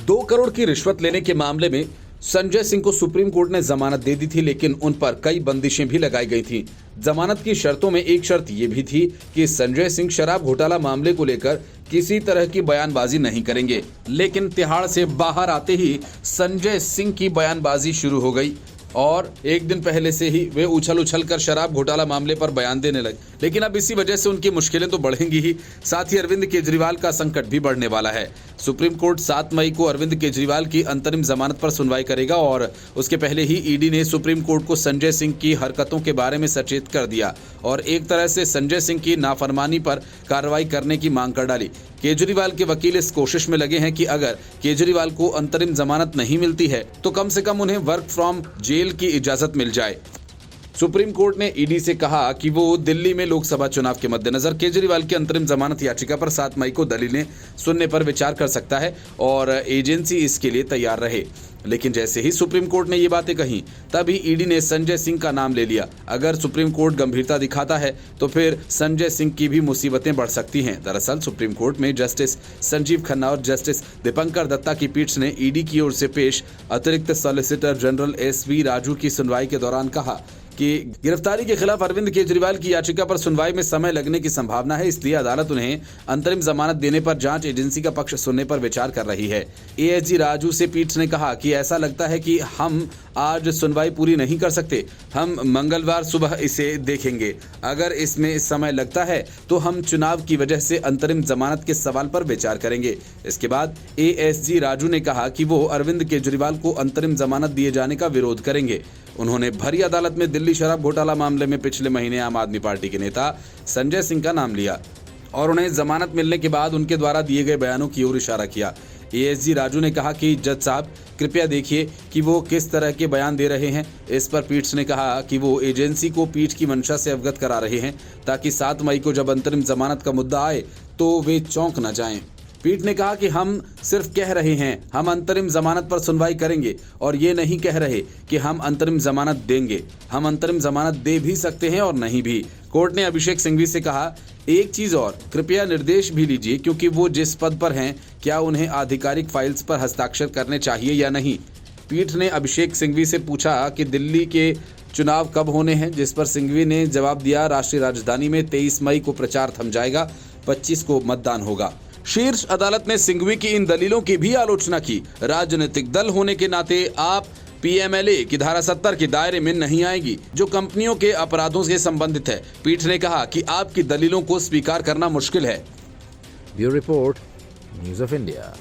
2 करोड़ की रिश्वत लेने के मामले में संजय सिंह को सुप्रीम कोर्ट ने जमानत दे दी थी, लेकिन उन पर कई बंदिशें भी लगाई गई थीं। जमानत की शर्तों में एक शर्त यह भी थी कि संजय सिंह शराब घोटाला मामले को लेकर किसी तरह की बयानबाजी नहीं करेंगे। लेकिन तिहाड़ से बाहर आते ही संजय सिंह की बयानबाजी शुरू हो गई और एक दिन पहले से ही वे उछल कर शराब घोटाला मामले पर बयान देने लगे। लेकिन अब इसी वजह से उनकी मुश्किलें तो बढ़ेंगी ही, साथ ही अरविंद केजरीवाल का संकट भी बढ़ने वाला है। सुप्रीम कोर्ट 7 मई को अरविंद केजरीवाल की अंतरिम जमानत पर सुनवाई करेगा और उसके पहले ही ईडी ने सुप्रीम कोर्ट को संजय सिंह की हरकतों के बारे में सचेत कर दिया और एक तरह से संजय सिंह की नाफरमानी पर कार्रवाई करने की मांग कर डाली। केजरीवाल के वकील इस कोशिश में लगे हैं कि अगर केजरीवाल को अंतरिम जमानत नहीं मिलती है तो कम से कम उन्हें वर्क फ्रॉम जेल की इजाजत मिल जाए। सुप्रीम कोर्ट ने ईडी से कहा कि वो दिल्ली में लोकसभा चुनाव के मद्देनजर केजरीवाल की अंतरिम जमानत याचिका पर 7 मई को दलीलें सुनने पर विचार कर सकता है और एजेंसी इसके लिए तैयार रहे। लेकिन जैसे ही सुप्रीम कोर्ट ने ये बातें कही तभी ईडी ने संजय सिंह का नाम ले लिया। अगर सुप्रीम कोर्ट गंभीरता दिखाता है तो फिर संजय सिंह की भी मुसीबतें बढ़ सकती हैं। दरअसल सुप्रीम कोर्ट में जस्टिस संजीव खन्ना और जस्टिस दीपंकर दत्ता की पीठ ने ईडी की ओर से पेश अतिरिक्त सॉलिसिटर जनरल SV राजू की सुनवाई के दौरान कहा कि गिरफ्तारी के खिलाफ अरविंद केजरीवाल की याचिका पर सुनवाई में समय लगने की संभावना है, इसलिए अदालत उन्हें अंतरिम जमानत देने पर जांच एजेंसी का पक्ष सुनने पर विचार कर रही है। ASG राजू से पीठ ने कहा कि ऐसा लगता है कि हम आज सुनवाई पूरी नहीं कर सकते, हम मंगलवार सुबह इसे देखेंगे। अगर इसमें समय लगता है तो हम चुनाव की वजह से अंतरिम जमानत के सवाल पर विचार करेंगे। इसके बाद ASG राजू ने कहा कि वो अरविंद केजरीवाल को अंतरिम जमानत दिए जाने का विरोध करेंगे। उन्होंने भरी अदालत में दिल्ली शराब घोटाला मामले में पिछले महीने आम आदमी पार्टी के नेता संजय सिंह का नाम लिया और उन्हें जमानत मिलने के बाद उनके द्वारा दिए गए बयानों की ओर इशारा किया। ASG राजू ने कहा कि जज साहब कृपया देखिए कि वो किस तरह के बयान दे रहे हैं। इस पर पीठ ने कहा कि वो एजेंसी को पीठ की मंशा से अवगत करा रहे हैं ताकि 7 मई को जब अंतरिम जमानत का मुद्दा आए तो वे चौंक न जाएं। पीठ ने कहा कि हम सिर्फ कह रहे हैं हम अंतरिम जमानत पर सुनवाई करेंगे और ये नहीं कह रहे कि हम अंतरिम जमानत देंगे। हम अंतरिम जमानत दे भी सकते हैं और नहीं भी। कोर्ट ने अभिषेक सिंघवी से कहा एक चीज और, कृपया निर्देश भी लीजिए क्योंकि वो जिस पद पर हैं क्या उन्हें आधिकारिक फाइल्स पर हस्ताक्षर करने चाहिए या नहीं। पीठ ने अभिषेक सिंघवी से पूछा कि दिल्ली के चुनाव कब होने हैं, जिस पर सिंघवी ने जवाब दिया राष्ट्रीय राजधानी में 23 मई को प्रचार थम जाएगा, 25 को मतदान होगा। शीर्ष अदालत ने सिंघवी की इन दलीलों की भी आलोचना की। राजनीतिक दल होने के नाते आप PMLA की धारा 70 के दायरे में नहीं आएगी जो कंपनियों के अपराधों से संबंधित है। पीठ ने कहा कि आपकी दलीलों को स्वीकार करना मुश्किल है। Bureau report, news of India.